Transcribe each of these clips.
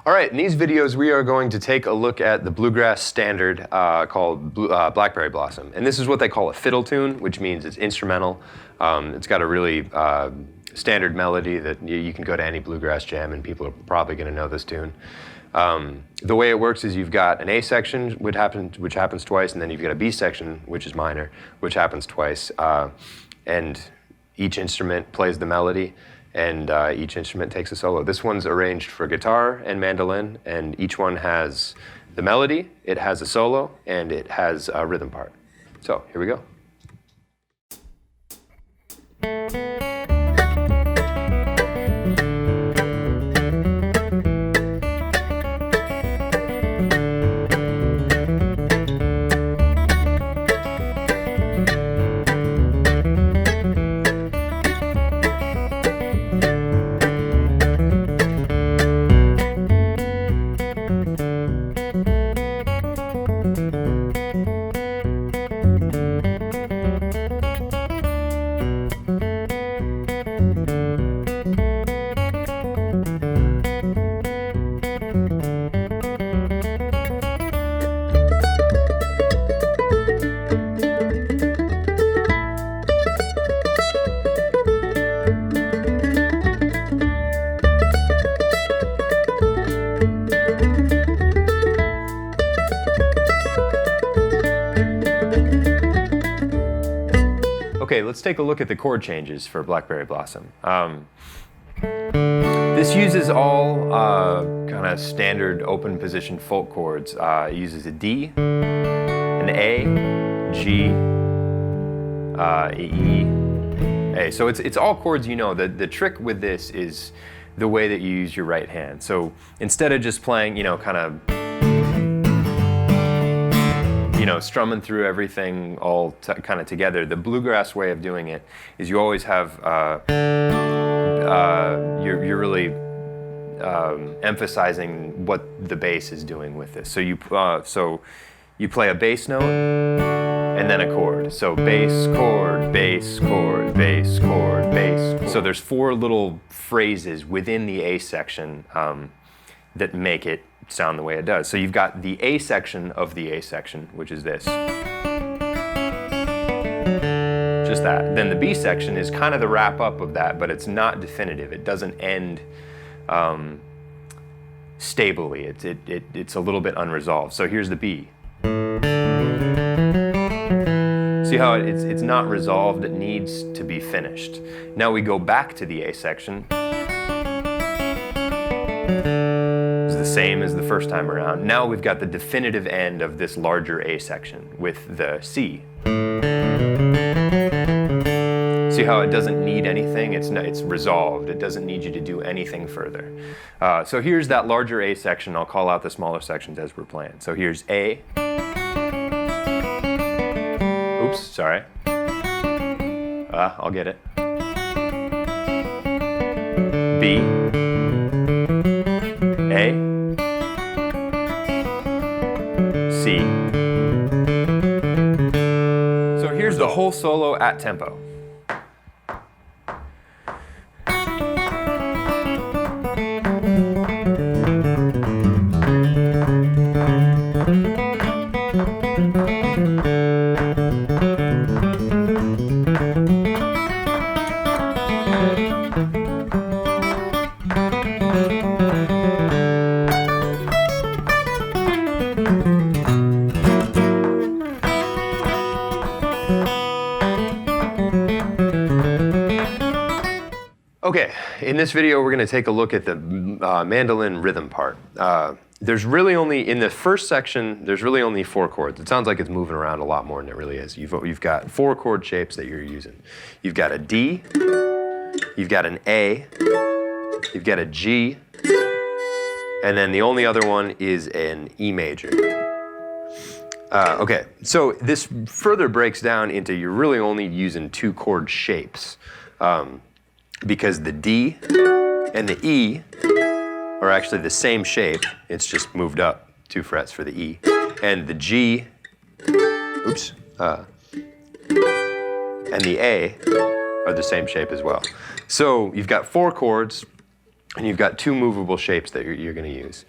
All right, in these videos we are going to take a look at the bluegrass standard called Blackberry Blossom. And this is what they call a fiddle tune, which means it's instrumental. It's got a really standard melody that you can go to any bluegrass jam and people are probably going to know this tune. The way it works is you've got an A section which happens twice, and then you've got a B section, which is minor, which happens twice. And each instrument plays the melody, and each instrument takes a solo. This one's arranged for guitar and mandolin, and each one has the melody, it has a solo, and it has a rhythm part. So here we go. Okay, let's take a look at the chord changes for Blackberry Blossom. This uses all kind of standard open position folk chords. It uses a D, an A, G, E, A. So it's all chords you know. The trick with this is the way that you use your right hand. So instead of just playing, kind of strumming through everything all kind of together, the bluegrass way of doing it is you always have, you're really emphasizing what the bass is doing with this. So you play a bass note and then a chord. So bass, chord, bass, chord, bass, chord, bass. So there's 4 little phrases within the A section that make it sound the way it does. So you've got the A section of the A section, which is this. Just that. Then the B section is kind of the wrap up of that, but it's not definitive. It doesn't end stably. It's a little bit unresolved. So here's the B. See how it's not resolved, it needs to be finished. Now we go back to the A section. The same as the first time around. Now we've got the definitive end of this larger A section with the C. See how it doesn't need anything? It's resolved. It doesn't need you to do anything further. So here's that larger A section. I'll call out the smaller sections as we're playing. So here's A. Oops, sorry. I'll get it. B. A. C. So here's the whole solo at tempo. Okay, in this video we're going to take a look at the mandolin rhythm part. There's really only, in the first section, there's really only 4 chords. It sounds like it's moving around a lot more than it really is. You've got 4 chord shapes that you're using. You've got a D, you've got an A, you've got a G, and then the only other one is an E major. Okay, so this further breaks down into you're really only using 2 chord shapes. Because the D and the E are actually the same shape. It's just moved up 2 frets for the E. And the G, oops, and the A are the same shape as well. So you've got 4 chords. And you've got two movable shapes that you're going to use.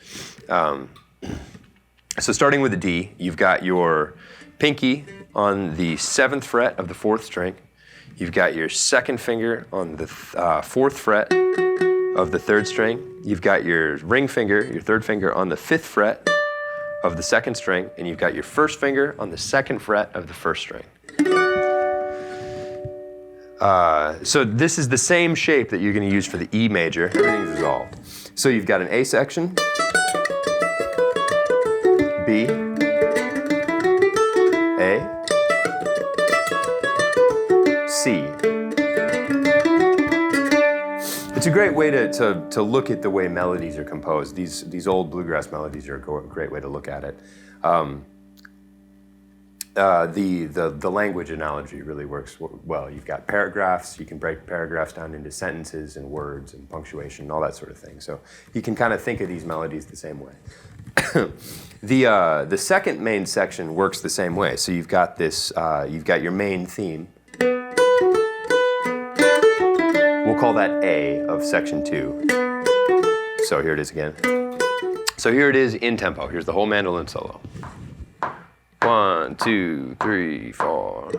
So starting with the D, you've got your pinky on the 7th fret of the 4th string. You've got your second finger on the 4th fret of the 3rd string. You've got your ring finger, your 3rd finger, on the 5th fret of the 2nd string, and you've got your 1st finger on the 2nd fret of the 1st string. So this is the same shape that you're going to use for the E major. Everything's resolved. So you've got an A section, B, A, C. It's a great way to look at the way melodies are composed. These old bluegrass melodies are a great way to look at it. The language analogy really works well. You've got paragraphs. You can break paragraphs down into sentences and words and punctuation and all that sort of thing. So you can kind of think of these melodies the same way. The second main section works the same way. So you've got this. You've got your main theme. We'll call that A of section 2. So here it is again. So here it is in tempo. Here's the whole mandolin solo. 1, 2, 3, 4.